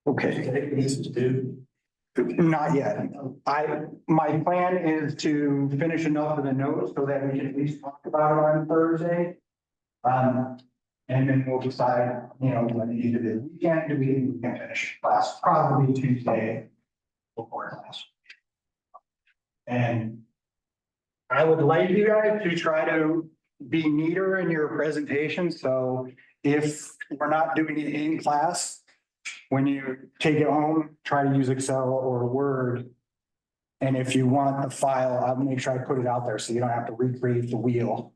Okay, This is due. not yet. My plan is to finish enough of the notes so that we can at least talk about it on Thursday. And then we'll decide, whether either the weekend, we can finish class, probably Tuesday before class. And I would like you guys to try to be neater in your presentation, so if we're not doing it in class, when you take it home, try to use Excel or Word. And if you want a file, I'll make sure I put it out there so you don't have to recreate the wheel.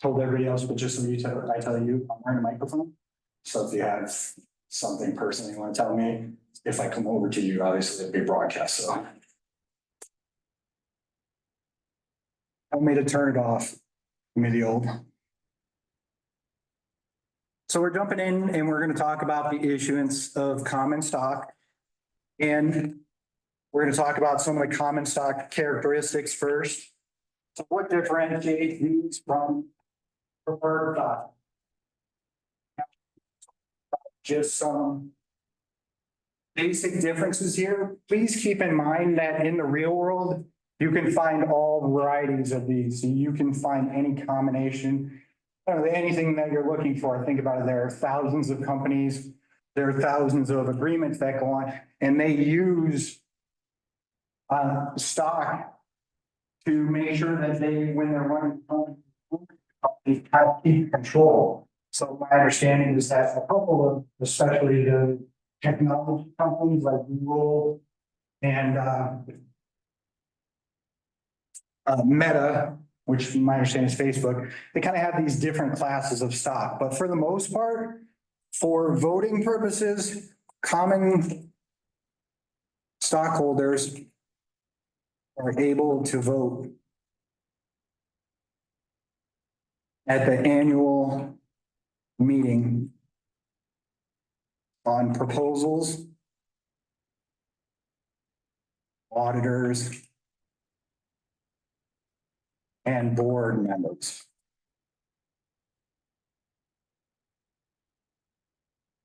Told everybody else, but just so I tell you, I'm wearing a microphone. So if you have something personally you want to tell me, if I come over to you, obviously it'll be broadcast, so. I made it turn it off. Give me the old. So we're jumping in and we're going to talk about the issuance of common stock. And we're going to talk about some of the common stock characteristics first. So what differentiates these from preferred stock? Just some basic differences here. Please keep in mind that in the real world, you can find all varieties of these. So you can find any combination of anything that you're looking for. Think about it. There are thousands of companies. There are thousands of agreements that go on, and they use stock to make sure that when they're running, they have keep control. So my understanding is that a couple of, especially the technology companies like Google and Meta, which my understanding is Facebook, they kind of have these different classes of stock. But for the most part, for voting purposes, common stockholders are able to vote at the annual meeting on proposals, auditors, and board members.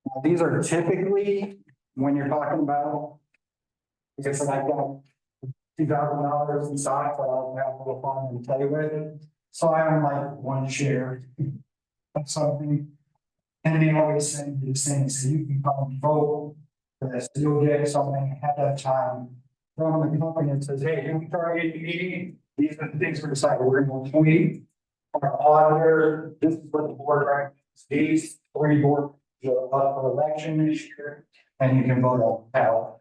Now, these are typically, when you're talking about, I guess like $2,000 in stock, but I'll have a little fun and play with it. So I own like one share of something. And they always send you the same, so you can come vote for this, you'll get something ahead of time from the company that says, hey, we target the meeting, these are the things we're deciding, we're going to appoint our auditor, this is what the board recommends, these 3 board, for election this year, and you can vote on ballot.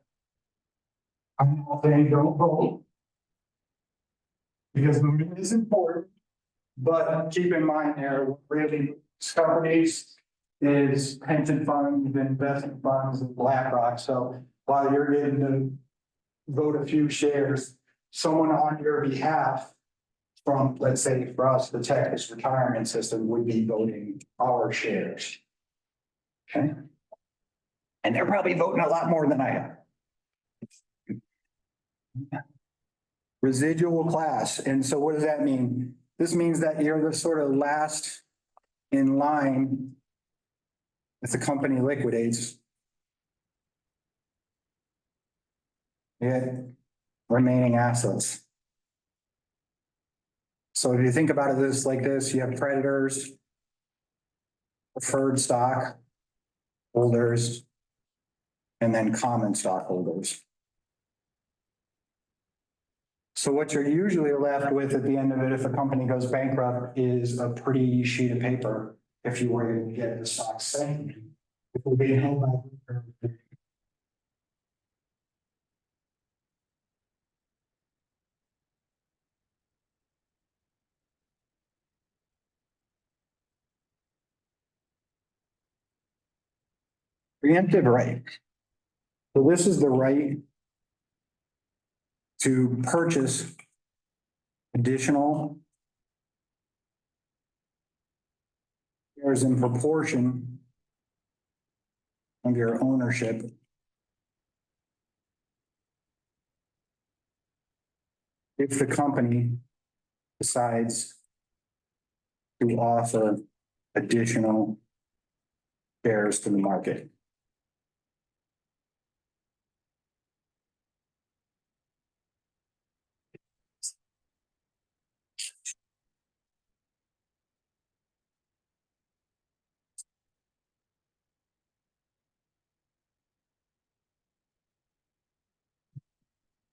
I'm not saying don't vote, because movement is important, but keep in mind there, really, companies is pension funds, investment funds, and BlackRock. So while you're getting to vote a few shares, someone on your behalf from, let's say for us, the Texas retirement system would be voting our shares. Okay. And they're probably voting a lot more than I am. Residual class. And so what does that mean? This means that you're the sort of last in line if the company liquidates. Remaining assets. So if you think about it like this, you have creditors, preferred stock holders, and then common stockholders. So what you're usually left with at the end of it, if a company goes bankrupt, is a pretty sheet of paper if you were to get the stock sank. If we're being held by preemptive right. So this is the right to purchase additional shares in proportion of your ownership. If the company decides to offer additional shares to the market.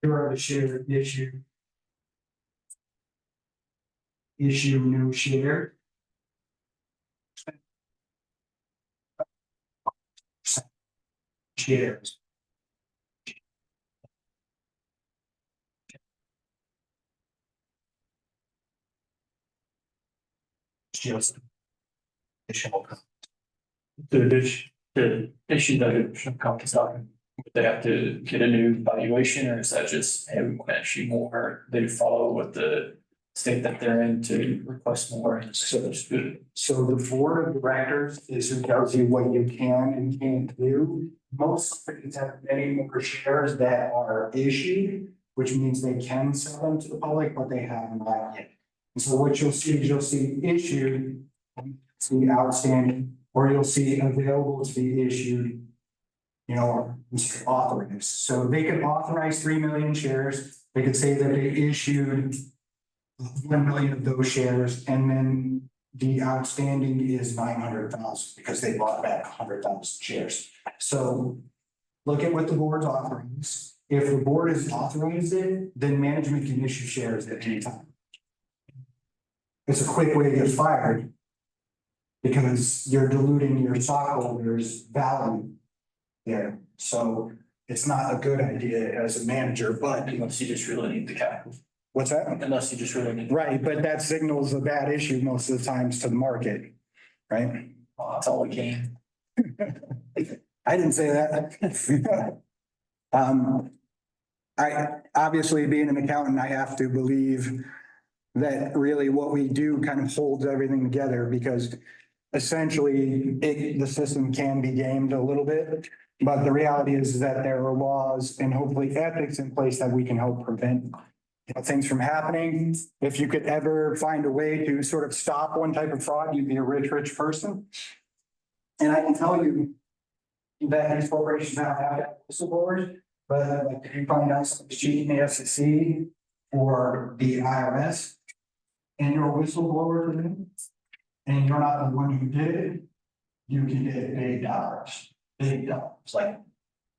Or the share issue new share. Shares. Just. Additional. The issue that it should come to something, would they have to get a new valuation, or is that just, hey, we want to issue more, they follow what the state that they're in to request more, and so it's good. So the board of directors is who tells you what you can and can't do. Most companies have many more shares that are issued, which means they can sell them to the public, but they have not yet. And so what you'll see is you'll see issued, see outstanding, or you'll see available to be issued, you know, authorized. So they could authorize 3 million shares. They could say that they issued 1 million of those shares, and then the outstanding is 900,000 because they bought back 100,000 shares. So look at what the board's authorized. If the board has authorized it, then management can issue shares at any time. It's a quick way to get fired because you're diluting your stockholders' value there. So it's not a good idea as a manager, but Unless you just really need the capital, what's that? unless you just really need. Right, but that signals a bad issue most of the times to the market, right? Well, that's all we can. I didn't say that. I, obviously, being an accountant, I have to believe that really what we do kind of holds everything together, because essentially the system can be gamed a little bit. But the reality is that there are laws and hopefully ethics in place that we can help prevent things from happening. If you could ever find a way to sort of stop one type of fraud, you'd be a rich person. And I can tell you that these corporations now have whistleblowers, but like if you find out somebody's cheating the SEC or the IRS, and you're a whistleblower to them, and you're not the one who did it, you can get big dollars, like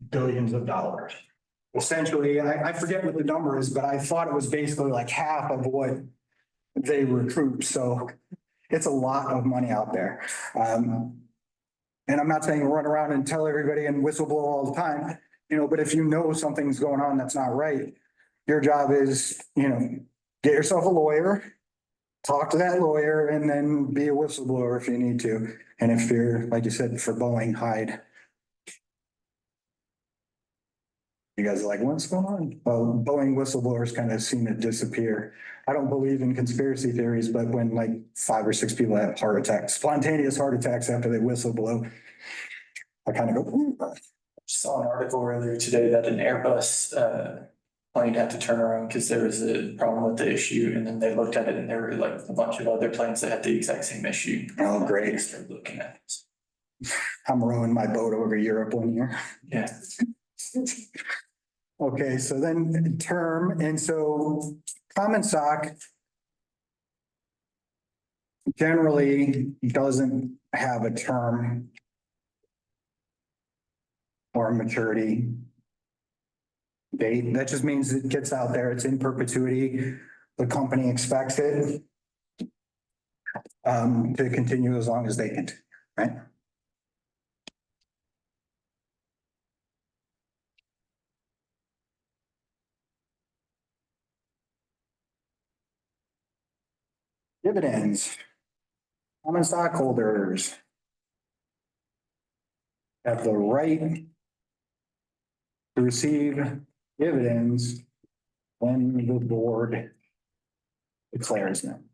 billions of dollars. Essentially, I forget what the number is, but I thought it was basically like half of what they recruit. So it's a lot of money out there. And I'm not saying run around and tell everybody and whistleblow all the time, you know, but if you know something's going on that's not right, your job is, you know, get yourself a lawyer, talk to that lawyer, and then be a whistleblower if you need to. And if you're, like you said, for Boeing, hide. You guys are like, what's going on? Well, Boeing whistleblowers kind of seem to disappear. I don't believe in conspiracy theories, but when like 5 or 6 people have heart attacks, spontaneous heart attacks after they whistleblow, I kind of go, ooh. Saw an article earlier today that an Airbus plane had to turn around because there was a problem with the issue, and then they looked at it and there were like a bunch of other planes that had the exact same issue. Oh, great. They started looking at it. I'm rowing my boat over Europe one year. Yeah. Okay, so then term, and so common stock generally doesn't have a term or a maturity date. That just means it gets out there, it's in perpetuity. The company expects it to continue as long as they can, right? Dividends. Common stockholders have the right to receive dividends when the board declares them.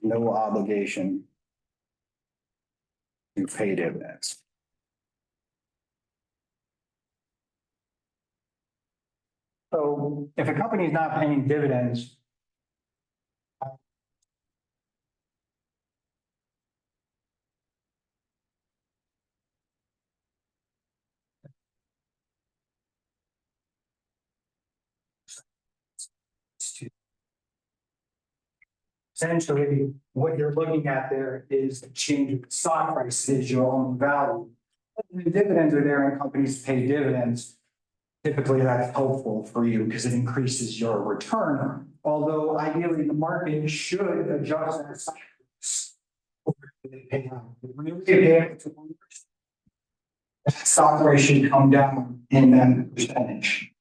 no obligation to pay dividends. So if a company is not paying dividends, essentially, what you're looking at there is the change of the stock price is your own value. When the dividends are there and companies pay dividends, typically that's helpful for you because it increases your return. Although ideally, the market should adjust their stock price over they pay out. When you pay out to one percent, that stock price should come down in that percentage.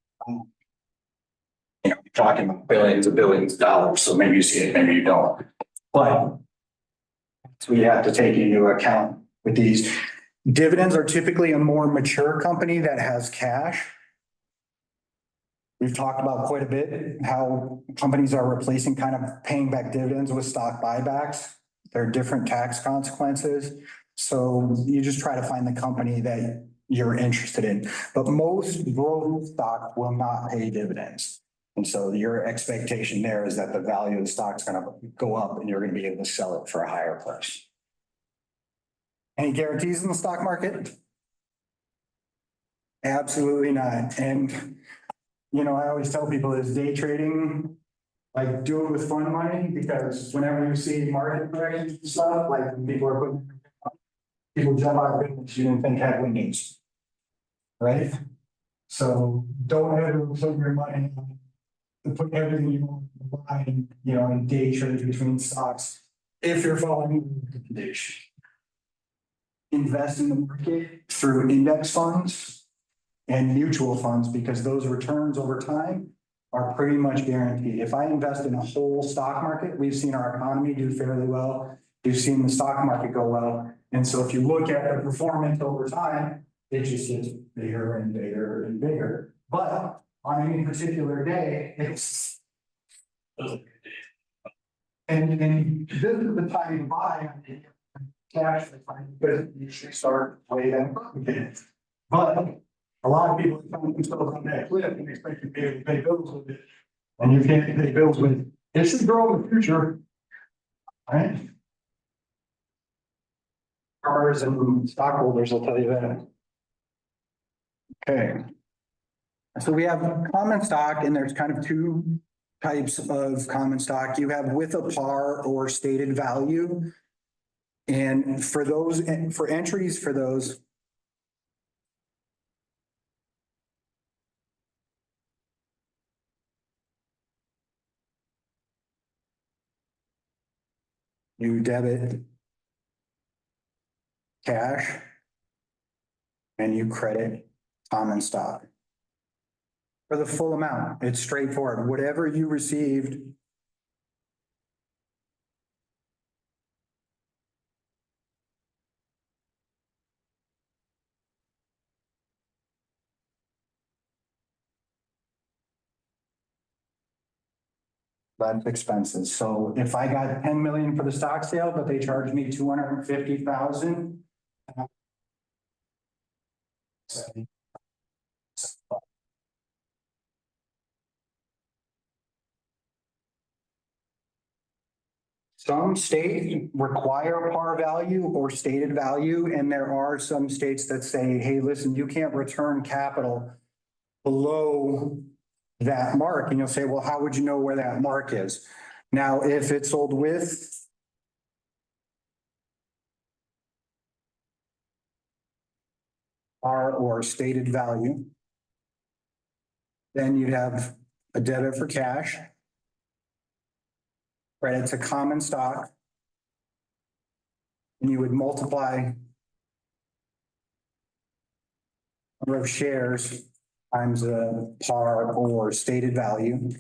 You're talking about billions and billions of dollars, so maybe you see it, maybe you don't. But so we have to take into account with these. Dividends are typically a more mature company that has cash. We've talked about quite a bit how companies are replacing kind of paying back dividends with stock buybacks. There are different tax consequences. So you just try to find the company that you're interested in. But most growth stock will not pay dividends. And so your expectation there is that the value of the stock's going to go up and you're going to be able to sell it for a higher price. Any guarantees in the stock market? Absolutely not. And, you know, I always tell people is day trading, like do it with fun money, because whenever you see market corrections and stuff, like people are putting, people jump out of business you didn't think had winnings. Right? So don't ever put your money on, put everything you want to buy, you know, in day trade between stocks, if you're following the recommendation. Invest in the market through index funds and mutual funds because those returns over time are pretty much guaranteed. If I invest in a whole stock market, we've seen our economy do fairly well. We've seen the stock market go well. And so if you look at the performance over time, it just gets bigger and bigger and bigger. But on any particular day, it's and this is the time to buy cash, because you should start way down again. But a lot of people find themselves on that cliff and expect to be able to pay bills with it. And you can't pay bills with it. It should grow in the future. Right? Farmers and stockholders will tell you that. Okay. So we have common stock, and there's kind of two types of common stock. You have with a par or stated value. And for those, for entries for those, you debit cash and you credit common stock. For the full amount, it's straightforward. Whatever you received, that's expenses. So if I got 10 million for the stock sale, but they charged me 250,000. Some states require par value or stated value, and there are some states that say, hey, listen, you can't return capital below that mark. And you'll say, well, how would you know where that mark is? Now, if it's sold with par or stated value, then you'd have a debit for cash, credit to common stock, and you would multiply number of shares times the par or stated value.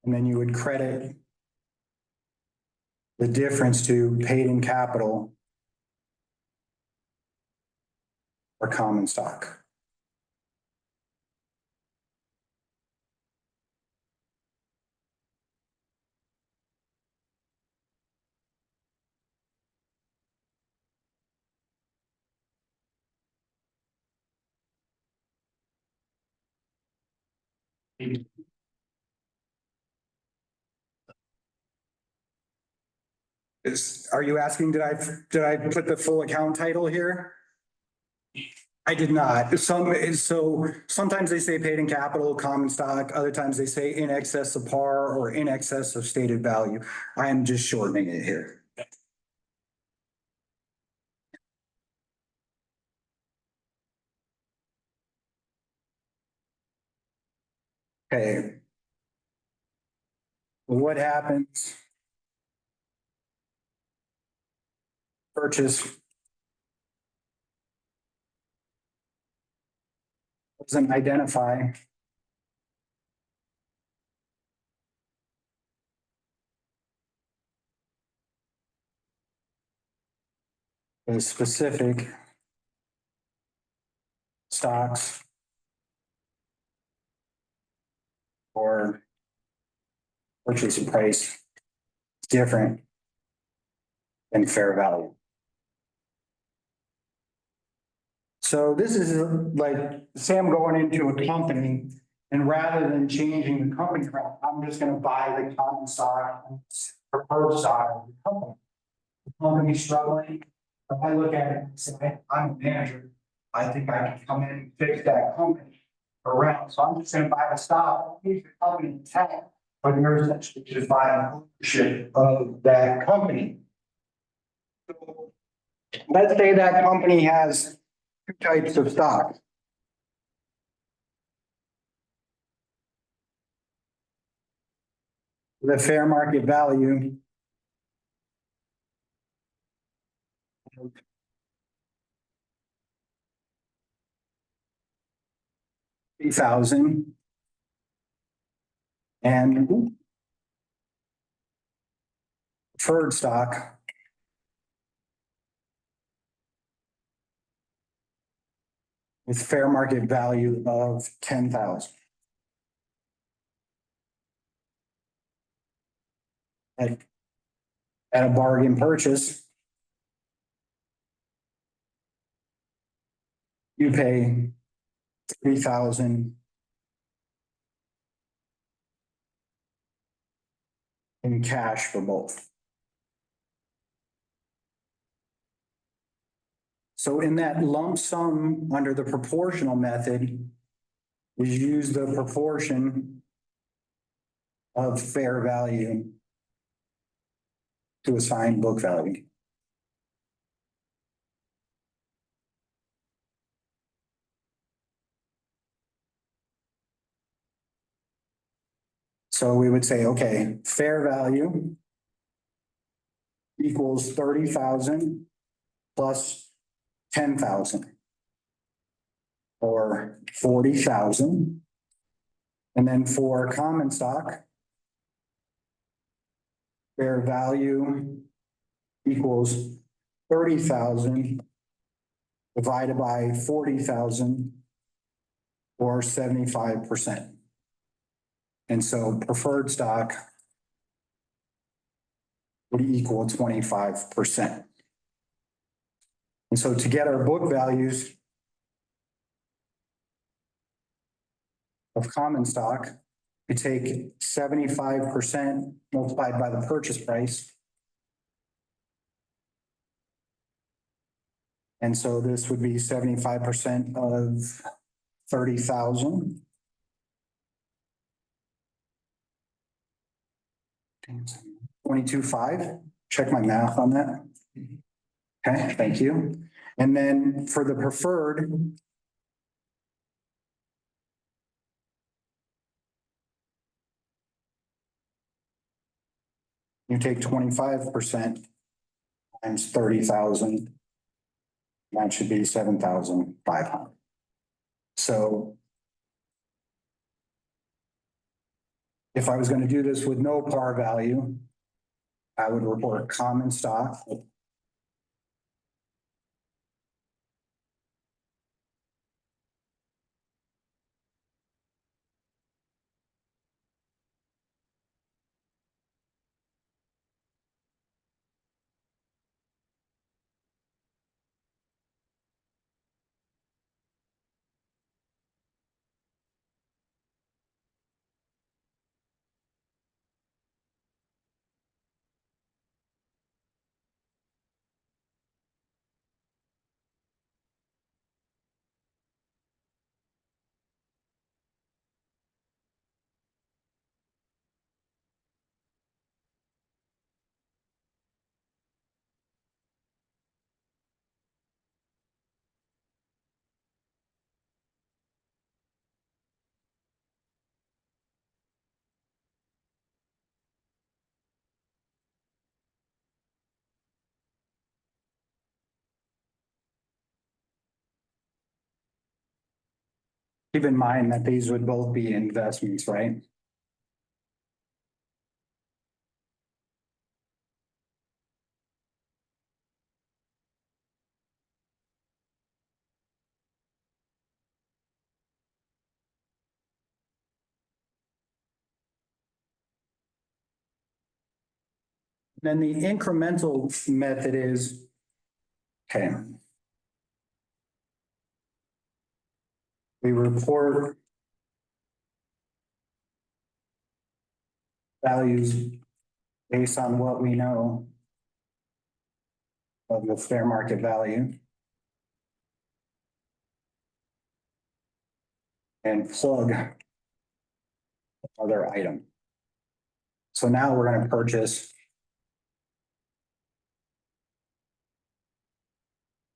And then you would credit the difference to paid in capital or common stock. Are you asking, did I put the full account title here? I did not. So sometimes they say paid in capital, common stock, other times they say in excess of par or in excess of stated value. I am just shortening it here. Okay. What happens? Purchase. Doesn't identify. The specific. Stocks. Or. Purchase price. Different. Than fair value. So this is like Sam going into a company and rather than changing the company around, I'm just gonna buy the common stock and preferred stock of the company. The company's struggling, if I look at it and say, I'm a manager, I think I can come in and fix that company around, so I'm just gonna buy the stock, keep the company intact, but you're essentially just buying ownership of that company. So let's say that company has two types of stock. The fair market value. $3,000. And. Preferred stock. With fair market value of 10,000. At a bargain purchase. You pay 3,000. In cash for both. So in that lump sum under the proportional method. We use the proportion. Of fair value. To assign book value. So we would say, okay, fair value. Equals 30,000. Plus 10,000. Or 40,000. And then for common stock. Fair value. Equals 30,000. Divided by 40,000. Or 75%. And so preferred stock. Would equal 25%. And so to get our book values. Of common stock, we take 75% multiplied by the purchase price. And so this would be 75% of 30,000. 22.5, check my math on that. Okay, thank you. And then for the preferred. You take 25% times 30,000. That should be 7,500. So. If I was going to do this with no par value. I would report common stock. Keep in mind that these would both be investments, right? Then the incremental method is, okay. We report values based on what we know of the fair market value. And plug other item. So now we're going to purchase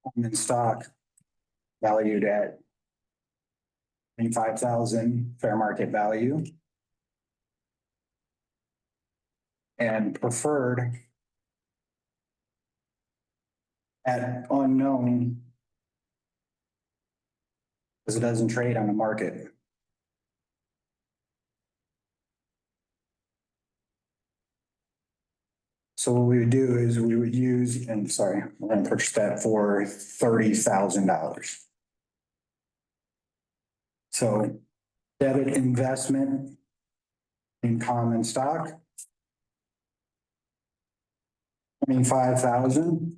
common stock valued at 25,000 fair market value. And preferred at unknown because it doesn't trade on the market. So what we would do is we would use, and sorry, we're going to purchase that for $30,000. So debit investment in common stock. 25,000.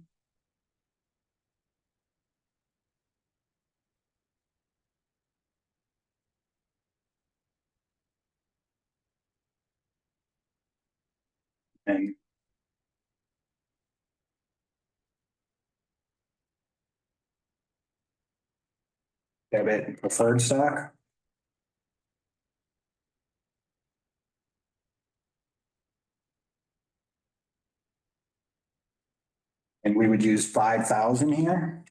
And debit preferred stock. And we would use 5,000 here.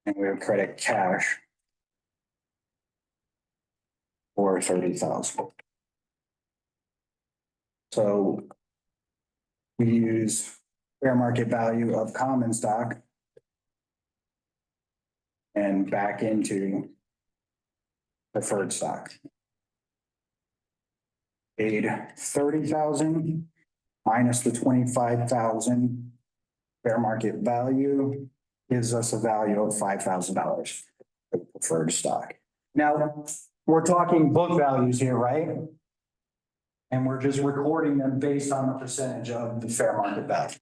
And we would credit cash for 30,000. So we use fair market value of common stock and back into preferred stock. Paid 30,000 minus the 25,000 fair market value gives us a value of $5,000 for preferred stock. Now, we're talking book values here, right? And we're just recording them based on the percentage of the fair market value.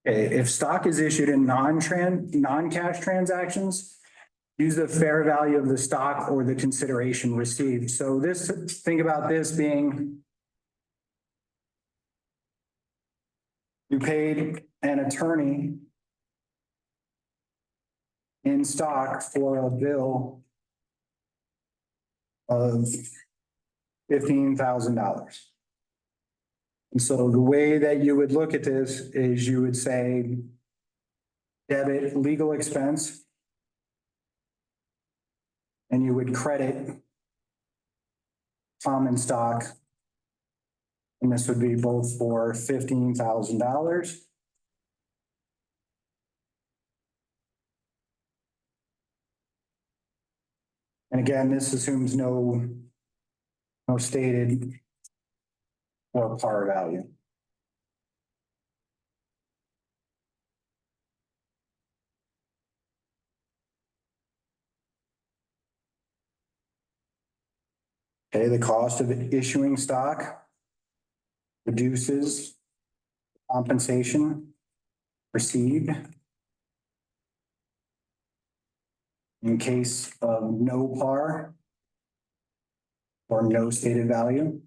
Okay, if stock is issued in non-cash transactions, use the fair value of the stock or the consideration received. So this, think about this being you paid an attorney in stock for a bill of $15,000. And so the way that you would look at this is you would say debit legal expense. And you would credit common stock. And this would be both for $15,000. And again, this assumes no stated or par value. Okay, the cost of issuing stock reduces compensation received in case of no par or no stated value.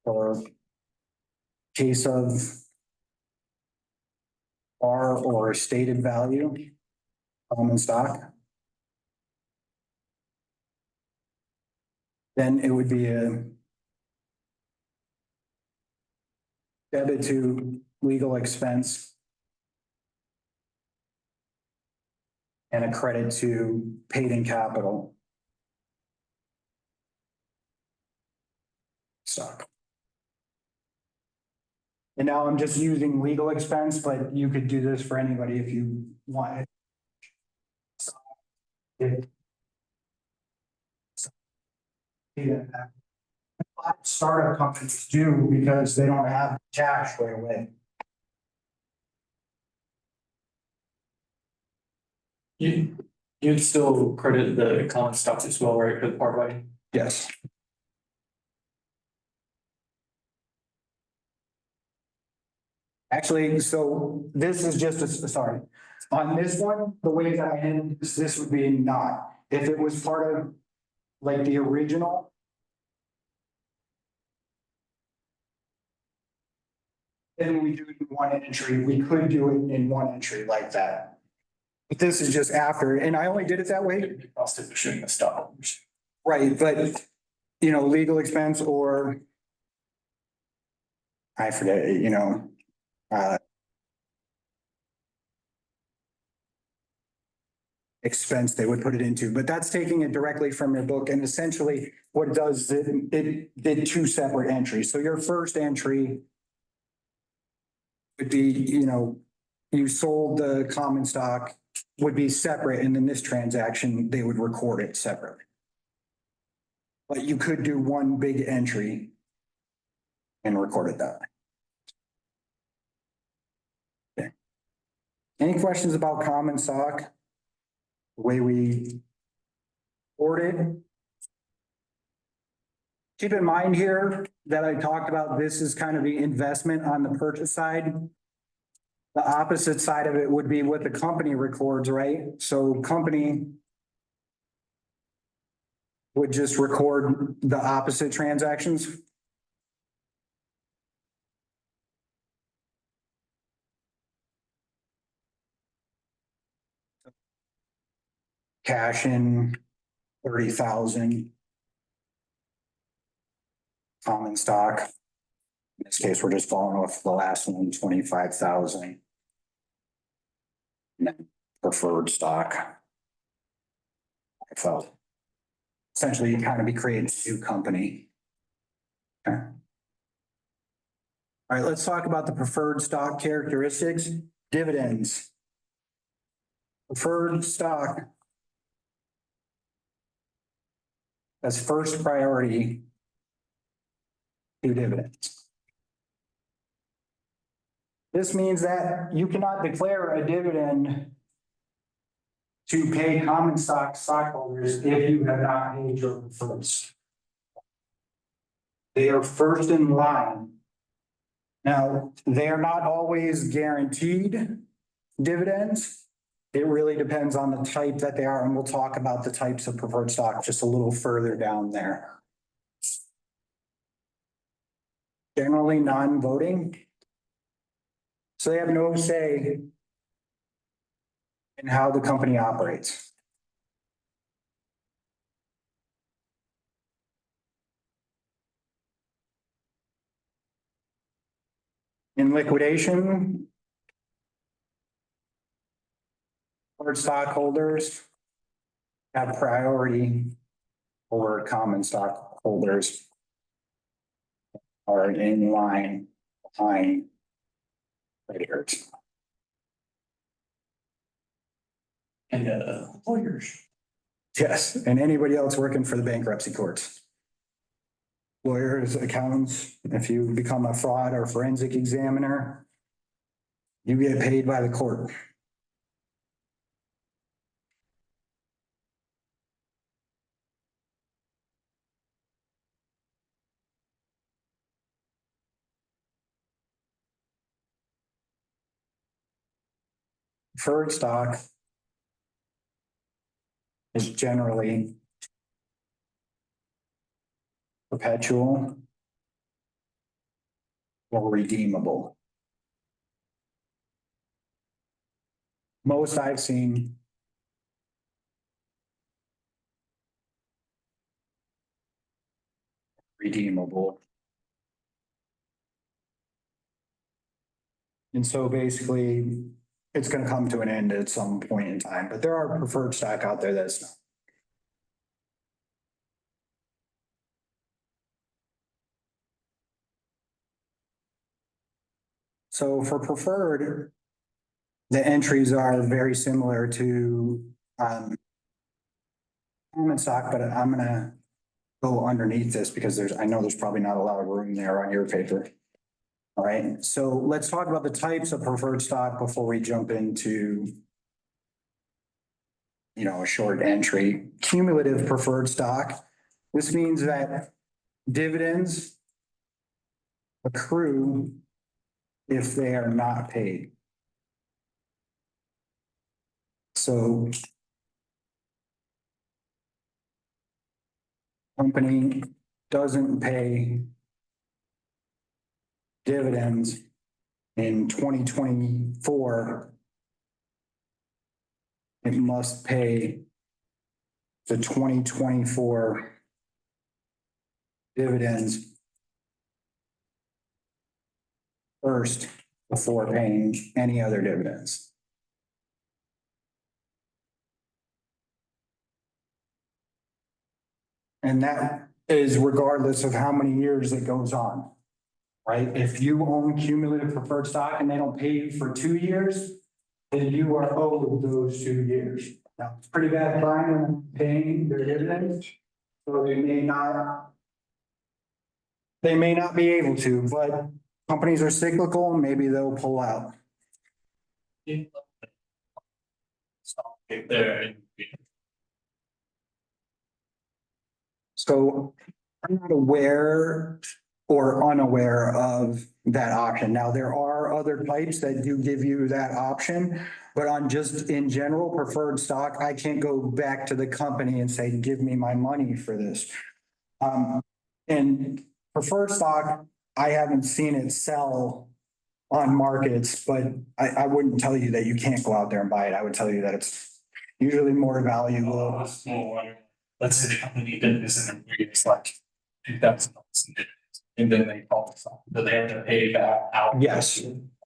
Or case of par or stated value, common stock. Then it would be a debit to legal expense and a credit to paid in capital stock. And now I'm just using legal expense, but you could do this for anybody if you want. Yeah. Startup companies do because they don't have cash right away. You'd still credit the common stocks as well, right, for the part way? Yes. Actually, so this is just sorry, on this one, the way that I end this would be not, if it was part of like the original. Then we do one entry, we could do it in one entry like that. But this is just after, and I only did it that way. It'd be cost of issuing the stock. Right, but legal expense or I forget, expense they would put it into, but that's taking it directly from your book. And essentially what it does, it did two separate entries. So your first entry would be, you sold the common stock would be separate. And in this transaction, they would record it separately. But you could do one big entry and record it that way. Okay. Any questions about common stock? The way we ordered. Keep in mind here that I talked about, this is kind of the investment on the purchase side. The opposite side of it would be what the company records, right? So company would just record the opposite transactions. Cash in 30,000. Common stock. In this case, we're just following off the last one, 25,000. And then preferred stock. I felt. Essentially, you kind of be creating a new company. Okay. All right, let's talk about the preferred stock characteristics. Dividends. Preferred stock. As first priority to dividends. This means that you cannot declare a dividend to pay common stockholders if you have not paid your preferreds. They are first in line. Now, they are not always guaranteed dividends. It really depends on the type that they are, and we'll talk about the types of preferred stock just a little further down there. Generally non-voting. So they have no say in how the company operates. In liquidation, preferred stockholders have priority over common stockholders are in line behind creditors. And lawyers. Yes, and anybody else working for the bankruptcy courts. Lawyers, accountants, if you become a fraud or forensic examiner, you get paid by the court. Preferred stock is generally perpetual or redeemable. Most I've seen redeemable. And so basically, it's gonna come to an end at some point in time, but there are preferred stock out there that's not. So for preferred, the entries are very similar to common stock, but I'm gonna go underneath this because I know there's probably not a lot of room there on your paper. All right, so let's talk about the types of preferred stock before we jump into a short entry. Cumulative preferred stock. This means that dividends accrue if they are not paid. So company doesn't pay dividends in 2024. It must pay the 2024 dividends first before paying any other dividends. And that is regardless of how many years it goes on, right? If you own cumulative preferred stock and they don't pay you for 2 years, then you are owed those 2 years. Now, it's pretty bad fine when paying their dividends, so they may not be able to, but companies are cyclical, maybe they'll pull out. Stop it there. So I'm not aware or unaware of that option. Now, there are other types that do give you that option, but on just in general preferred stock, I can't go back to the company and say, give me my money for this. And preferred stock, I haven't seen it sell on markets, but I wouldn't tell you that you can't go out there and buy it. I would tell you that it's usually more valuable. Let's say the company did this in a years like $2,000 and then they call us off, do they have to pay that out? Yes.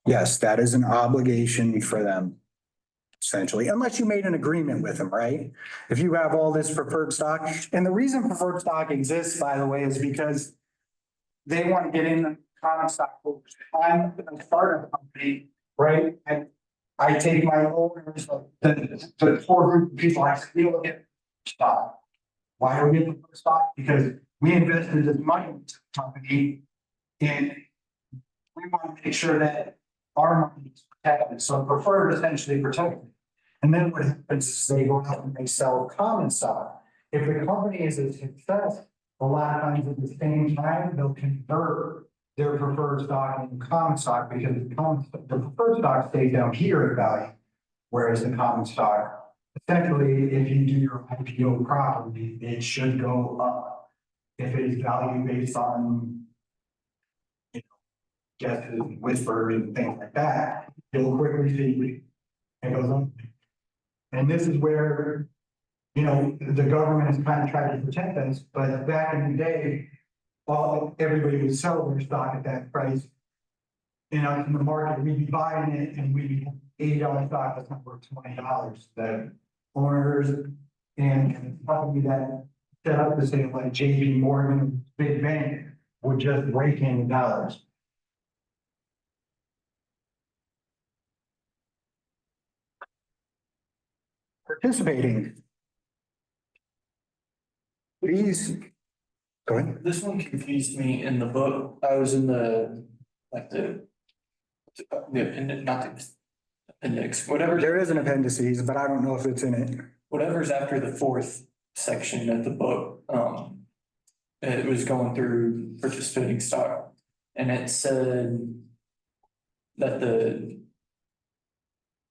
Yes, that is an obligation for them. Essentially, unless you made an agreement with them, right? If you have all this preferred stock, and the reason preferred stock exists, by the way, is because they want to get in the common stock holders. I'm a startup company, right? And I take my owners, the four group of people, I say, you look at stock. Why are we getting preferred stock? Because we invested this money into the company and we want to make sure that our money is protected. So preferred essentially protected. And then what happens is they go out and they sell common stock. If the company is a success, a lot of times at the same time, they'll convert their preferred stock into common stock because the preferred stock stays down here at value, whereas the common stock, essentially, if you do your IPO properly, it should go up. If it is value based on guesses, whispers, and things like that, you'll quickly see it goes up. And this is where, the government has kind of tried to protect us, but back in the day, everybody would sell their stock at that price. In the market, we'd be buying it and we'd be $80 stock that's not worth $20. The owners and probably that set up to say like JP Morgan, big bank, would just rake in dollars. Participating. Please, go ahead. This one confused me in the book. I was in the not the appendix, whatever. There is an appendices, but I don't know if it's in it. Whatever's after the fourth section of the book, it was going through participating stock. And it said that the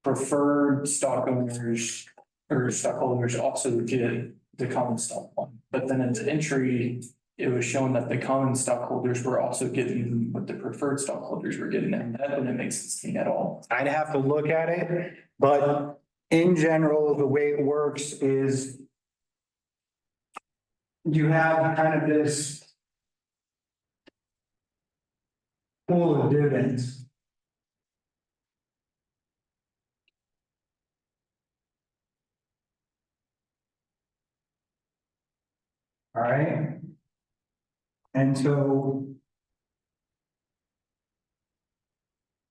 preferred stock owners or stockholders also get the common stock one. But then in the entry, it was shown that the common stockholders were also getting what the preferred stockholders were getting, and that didn't make sense to me at all. I'd have to look at it, but in general, the way it works is you have kind of this pool of dividends. All right. And so.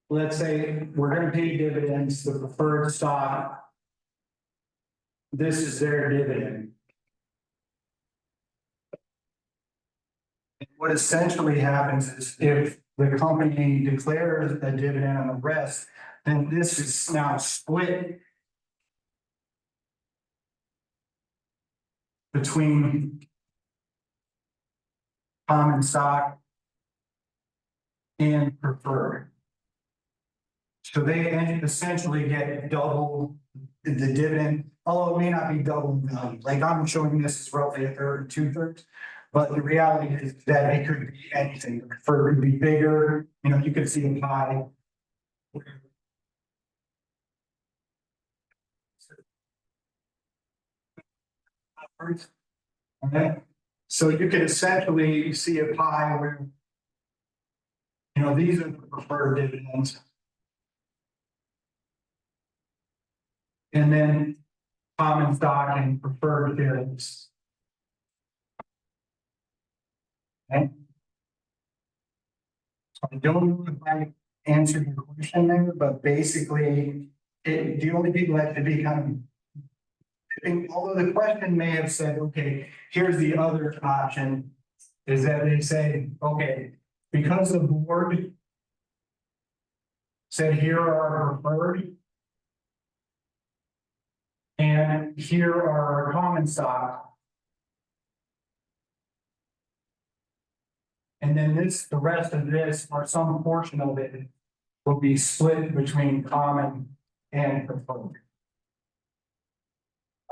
Let's say we're gonna pay dividends, the preferred stock. This is their dividend. And what essentially happens is if the company declares a dividend on the rest, then this is now split. Between. Common stock. And preferred. So they essentially get double the dividend, although it may not be double in value. Like I'm showing this is roughly a third or 2/3. But the reality is that it could be anything. The preferred could be bigger, you know, you could see a pie. Okay, so you could essentially see a pie where. You know, these are the preferred dividends. And then common stock and preferred dividends. Okay. So I don't know if I answered your question there, but basically, the only people that could be kind of. Although the question may have said, okay, here's the other option, is that they say, okay, because the board. Said here are our preferred. And here are our common stock. And then the rest of this, or some portion of it, will be split between common and preferred.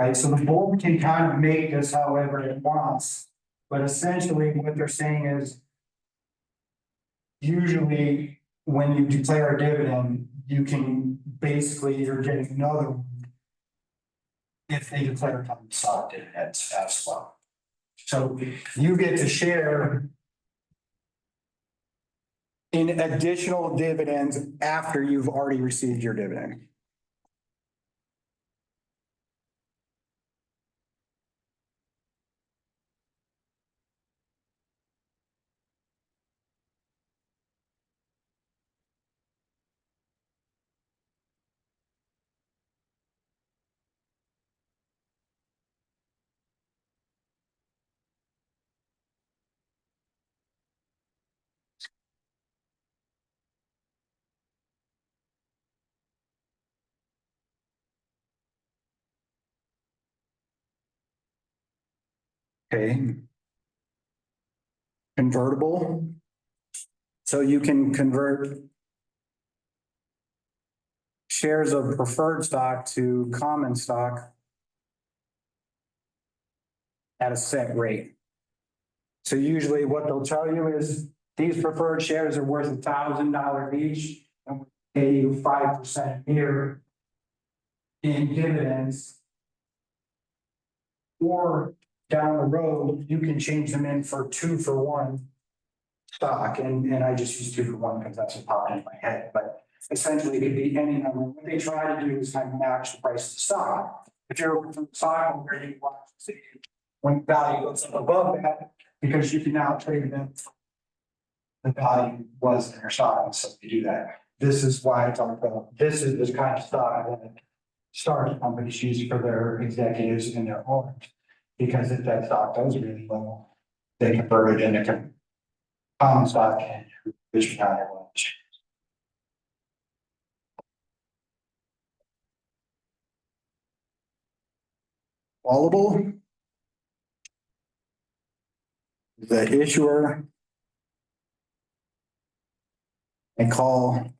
Right, so the board can kind of make this however it wants, but essentially what they're saying is. Usually, when you declare a dividend, you can you're getting another one. If they declare common stock dividends as well. So you get to share. In additional dividends after you've already received your dividend. Okay. Convertible. So you can convert. Shares of preferred stock to common stock. At a set rate. So usually what they'll tell you is these preferred shares are worth $1,000 each. And we pay you 5% a year. In dividends. Or down the road, you can change them in for 2-for-1 stock, and I just use 2-for-1 because that's what popped in my head, but essentially it could be any number. What they try to do is kind of match the price of the stock. If you're from stock where you want to see when value goes up above that, because you can now trade them. The value was in their stock, so you do that. This is why I talk about, this is the kind of stock that startup companies use for their executives and their owners. Because if that stock does really well, they convert it into common stock and which kind of lunch. Callable. The issuer. And call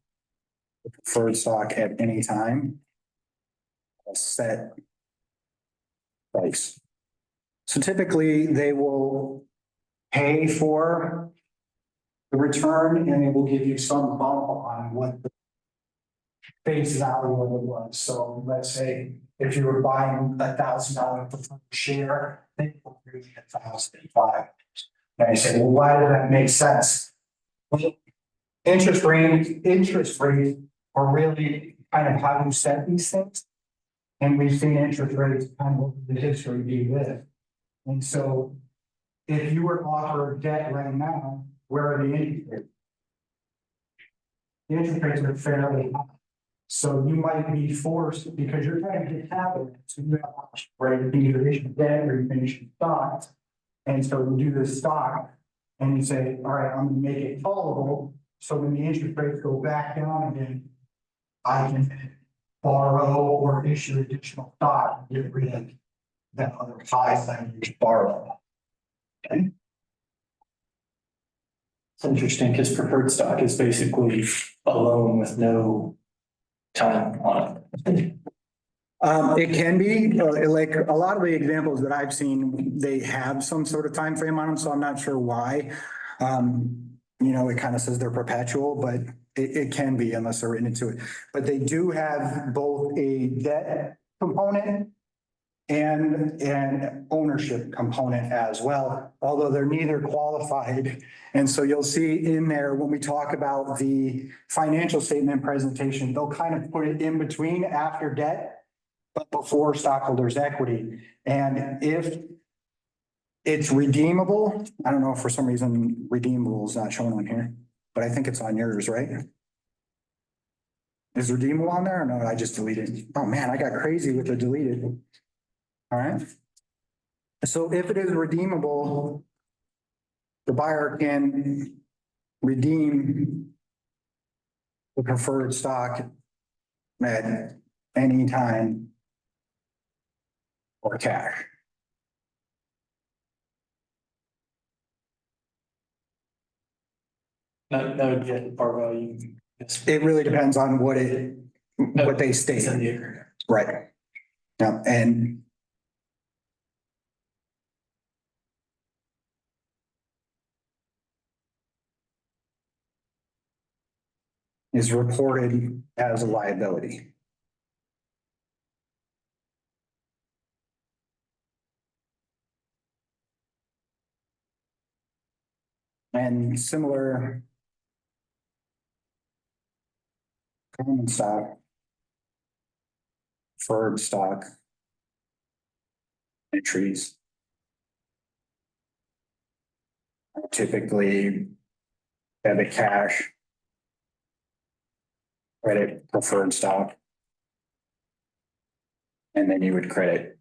the preferred stock at any time. A set price. So typically they will pay for the return and they will give you some bump on what the face value of it was. So let's say if you were buying $1,000 preferred share, they will give you $1,005. And I say, well, why does that make sense? Well, interest rates are really kind of how you set these things. And we've seen interest rates kind of over the history be this. And so if you were to offer debt right now, where are the interest rates? The interest rates are fairly high. So you might be forced, because you're trying to get capital, so you have options, right, you can either issue debt or you can issue stocks. And so you do this stock and you say, all right, I'm gonna make it callable, so when the interest rates go back down again, I can borrow or issue additional stock, and get rid of that other five that you just borrowed. Okay? It's interesting because preferred stock is basically a loan with no time on it. It can be, like, a lot of the examples that I've seen, they have some sort of time frame on them, so I'm not sure why. It kind of says they're perpetual, but it can be unless they're written into it. But they do have both a debt component and an ownership component as well, although they're neither qualified. And so you'll see in there, when we talk about the financial statement presentation, they'll kind of put it in between after debt, but before stockholders' equity. And if it's redeemable, I don't know if for some reason redeemable is not shown on here, but I think it's on yours, right? Is redeemable on there or no? I just deleted. Oh man, I got crazy with the deleted. All right. So if it is redeemable, the buyer can redeem the preferred stock at any time or cash. No debt par value. It really depends on what they It's in state. the agreement. Right. Yeah, and is reported as a liability. And similar common stock, preferred stock entries are typically debit cash, credit preferred stock, and then you would credit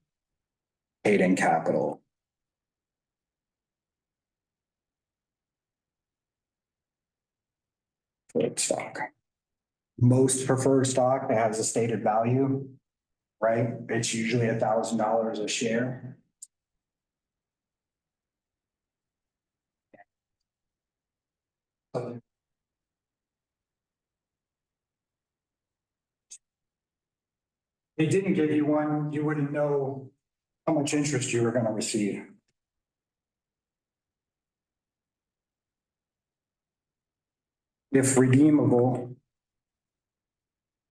paid in capital. Preferred stock. Most preferred stock has a stated value, right? It's usually $1,000 a share. They didn't give you one, you wouldn't know how much interest you were going to receive. If redeemable,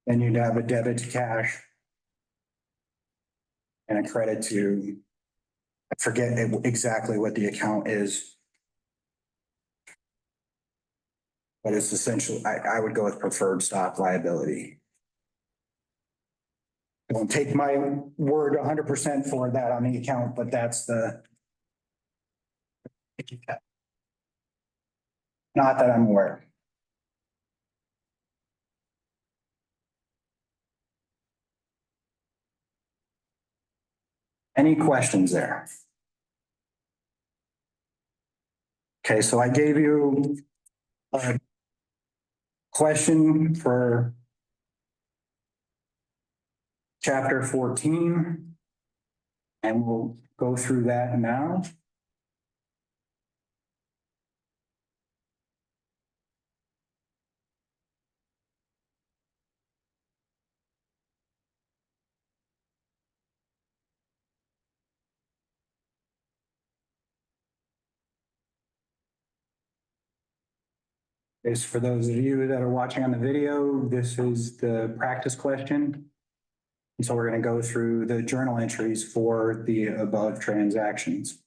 then you'd have a debit to cash and a credit to, I forget exactly what the account is. But it's essentially, I would go with preferred stock liability. Don't take my word 100% for that on the account, but that's the. Not that I'm aware. Any questions there? Okay, so I gave you a question for chapter 14. And we'll go through that now. Is for those of you that are watching on the video, this is the practice question. And so we're going to go through the journal entries for the above transactions.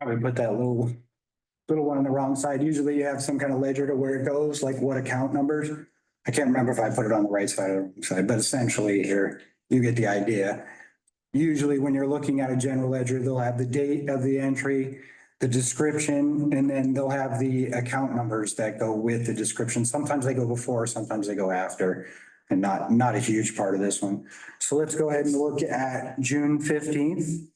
I would put that little one on the wrong side. Usually you have some kind of ledger to where it goes, like what account numbers. I can't remember if I put it on the right side or the wrong side, but essentially here, you get the idea. Usually when you're looking at a general ledger, they'll have the date of the entry, the description, and then they'll have the account numbers that go with the description. Sometimes they go before, sometimes they go after, and not a huge part of this one. So let's go ahead and look at June 15th.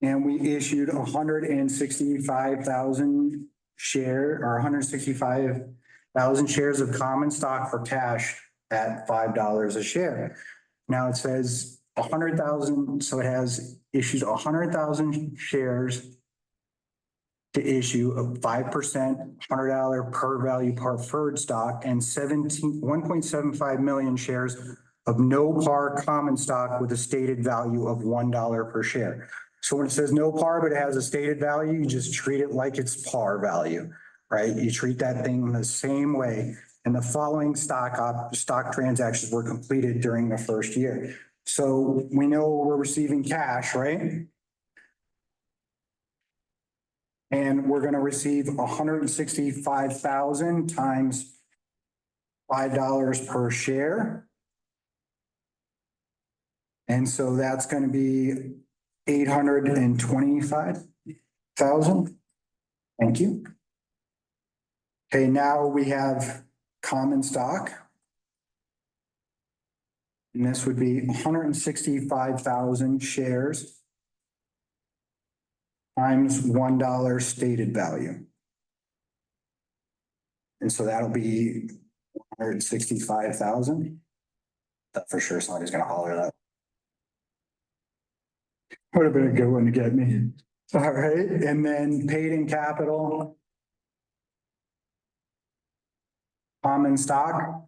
And we issued 165,000 share or 165,000 shares of common stock for cash at $5 a share. Now it says 100,000, so it has issued 100,000 shares to issue a 5% $100 per value preferred stock and 1.75 million shares of no par common stock with a stated value of $1 per share. So when it says no par, but it has a stated value, you just treat it like it's par value, right? You treat that thing the same way. And the following stock transactions were completed during the first year. So we know we're receiving cash, right? And we're going to receive 165,000 times $5 per share. And so that's going to be 825,000. Thank you. Okay, now we have common stock. And this would be 165,000 shares times $1 stated value. And so that'll be 165,000. That for sure somebody's gonna holler that. Would have been a good one to get me. All right, and then paid in capital. Common stock.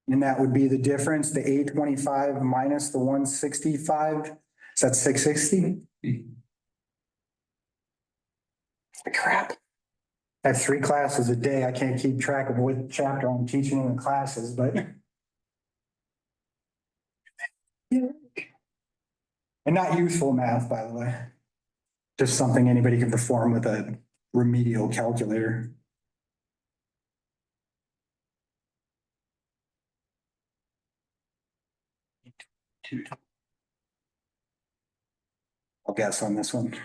And that would be the difference, the 825 minus the 165. Is that 660? Crap. I have 3 classes a day. I can't keep track of what chapter I'm teaching in the classes, but. And not useful math, by the way. Just something anybody can perform with a remedial calculator. I'll guess on this one.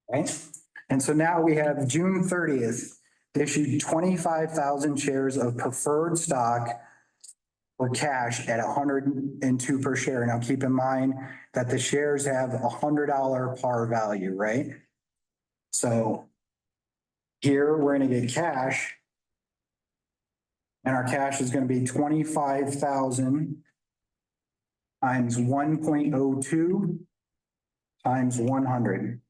Right? And so now we have June 30th issued 25,000 shares of preferred stock for cash at 102 per share. Now keep in mind that the shares have $100 par value, right? So here we're going to get cash. And our cash is going to be 25,000 times 1.02 times 100.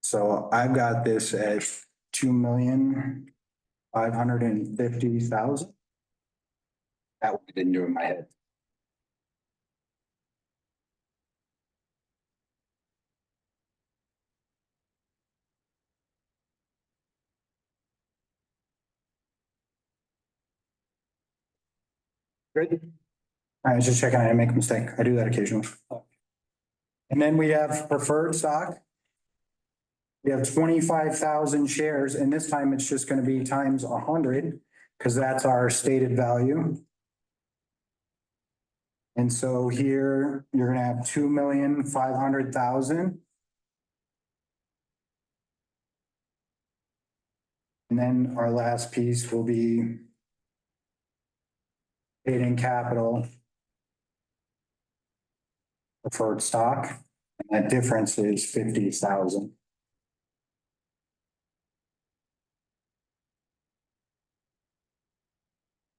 So I've got this at 2,550,000. That one I didn't do in my head. Good. I was just checking, I didn't make a mistake. I do that occasionally. And then we have preferred stock. We have 25,000 shares, and this time it's just going to be times 100 because that's our stated value. And so here you're going to have 2,500,000. And then our last piece will be paid in capital preferred stock. And that difference is 50,000.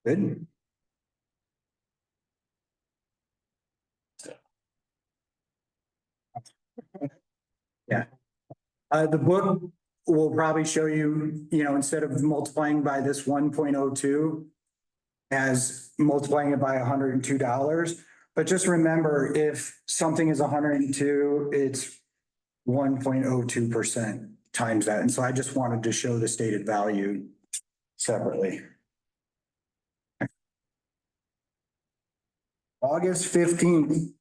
Good. Yeah. The book will probably show you, instead of multiplying by this 1.02 as multiplying it by $102. But just remember, if something is 102, it's 1.02%. times that. And so I just wanted to show the stated value separately. August 15th.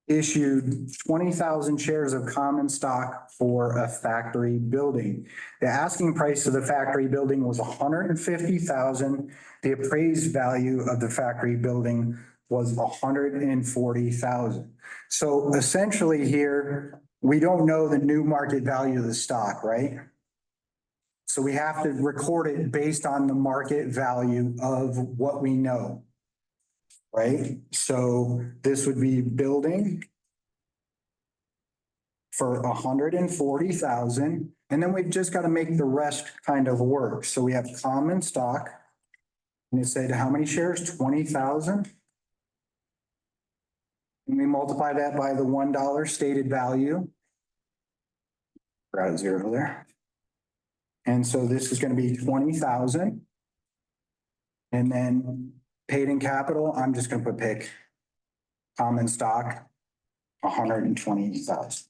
Issued 20,000 shares of common stock for a factory building. The asking price of the factory building was 150,000. The appraised value of the factory building was 140,000. So essentially here, we don't know the new market value of the stock, right? So we have to record it based on the market value of what we know. Right? So this would be building for 140,000, and then we've just got to make the rest kind of work. So we have common stock. And you say how many shares? 20,000. And we multiply that by the $1 stated value. Got a zero there. And so this is going to be 20,000. And then paid in capital, I'm just going to put pick common stock, 120,000.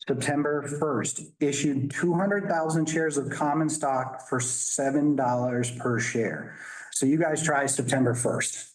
September 1st, issued 200,000 shares of common stock for $7 per share. So you guys try September 1st.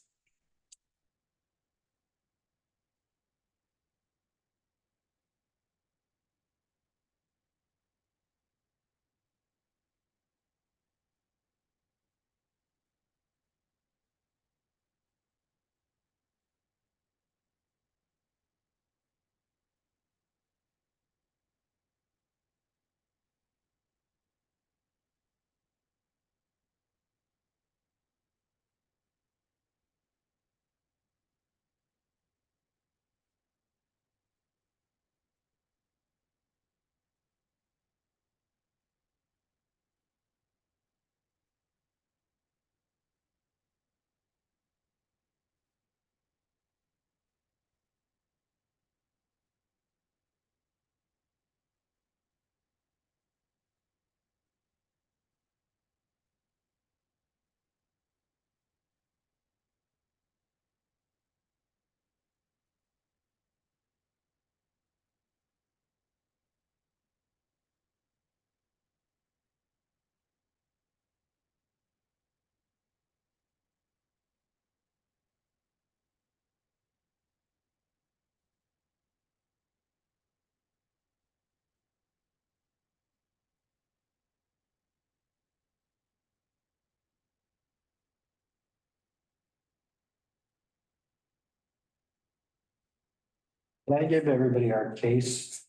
Can I give everybody our case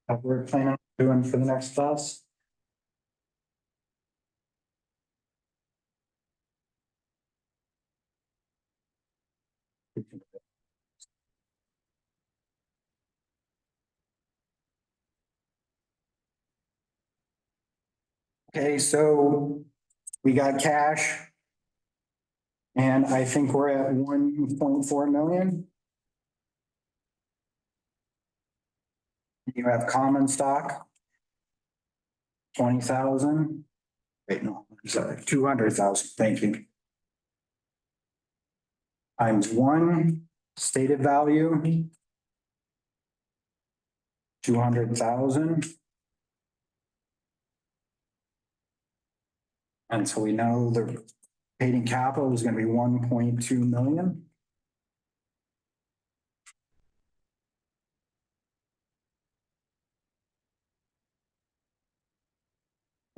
that we're planning on doing for the next class? Okay, so we got cash. And I think we're at 1.4 million. You have common stock. 20,000. Wait, no, I'm sorry, 200,000, thank you. Times one, stated value. 200,000. And so we know the paid in capital is gonna be 1.2 million.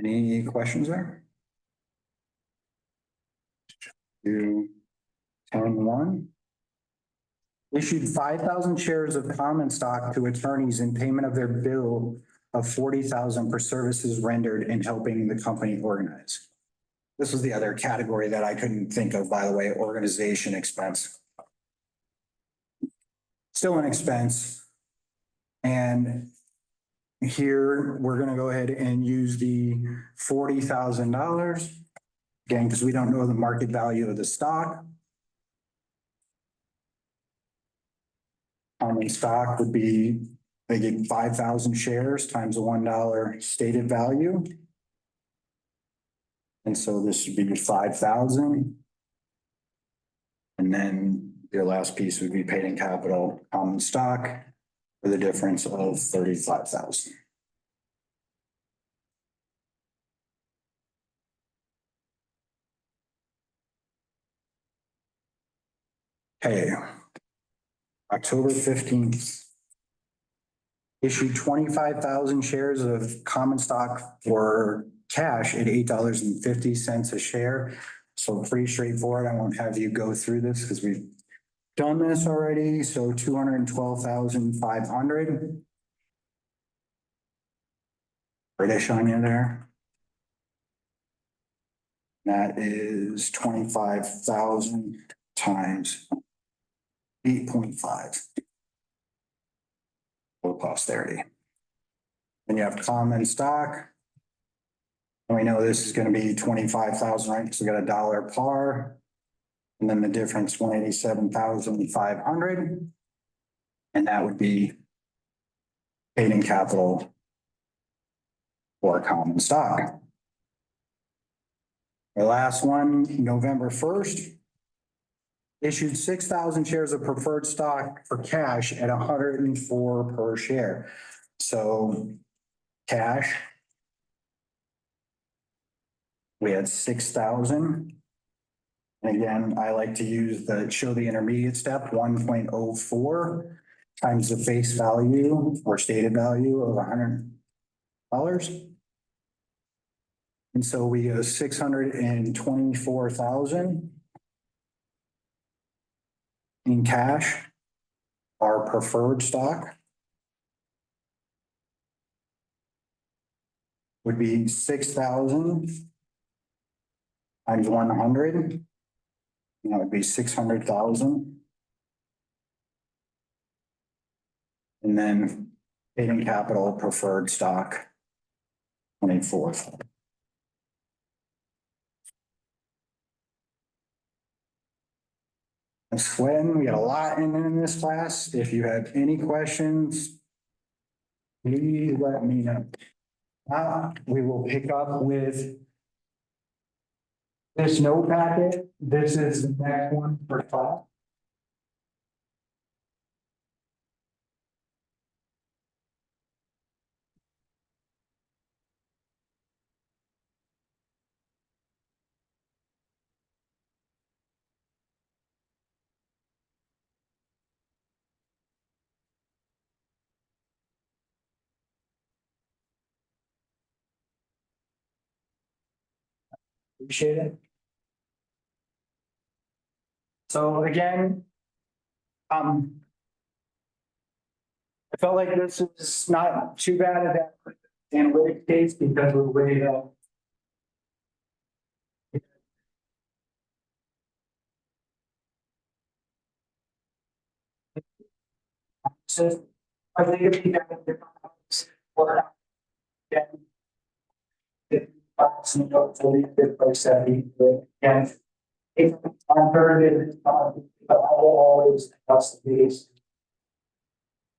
Any questions there? 2-10-1. Issued 5,000 shares of common stock to attorneys in payment of their bill of 40,000 for services rendered in helping the company organize. This was the other category that I couldn't think of, by the way, organization expense. Still an expense. And here, we're gonna go ahead and use the $40,000. Again, because we don't know the market value of the stock. common stock would be, they get 5,000 shares times a $1 stated value. And so this would be 5,000. And then your last piece would be paid in capital common stock for the difference of 35,000. Okay. October 15th. Issued 25,000 shares of common stock for cash at $8.50 a share. So pretty straightforward. I won't have you go through this because we've done this already. So 212,500. British on you there. That is 25,000 times 8.5. For posterity. Then you have common stock. And we know this is going to be 25,000, right? So we got $1 par. And then the difference, 187,500. And that would be paid in capital for common stock. The last one, November 1st. Issued 6,000 shares of preferred stock for cash at 104 per share. So cash. We had 6,000. And again, I like to use show the intermediate step, 1.04 times the face value or stated value of $100. And so we go 624,000 in cash, our preferred stock would be 6,000 times 100. And that would be 600,000. And then paid in capital preferred stock 24. And Swen, we got a lot in this class. If you have any questions, please let me know. We will pick up with this note packet. This is the next one for class. Appreciate it. So again, I felt like this is not too bad of that analytic case because of the way that so I think if you got different or again, if I'm heard it, but I will always trust the case.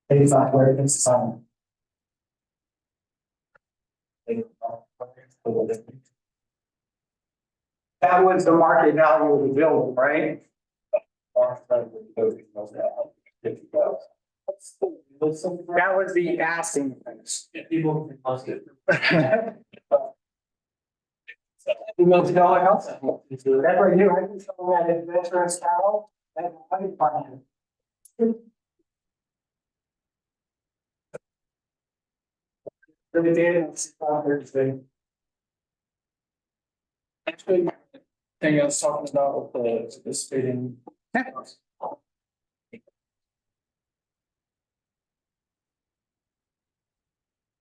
It's not where it's that was the market value of the building, right? That was the asking price. People can post it. You know, to know else. That's what you, I can tell that adventurous cattle, and I can find it. Really did, it's Thursday. Actually, thing I was talking about with the participating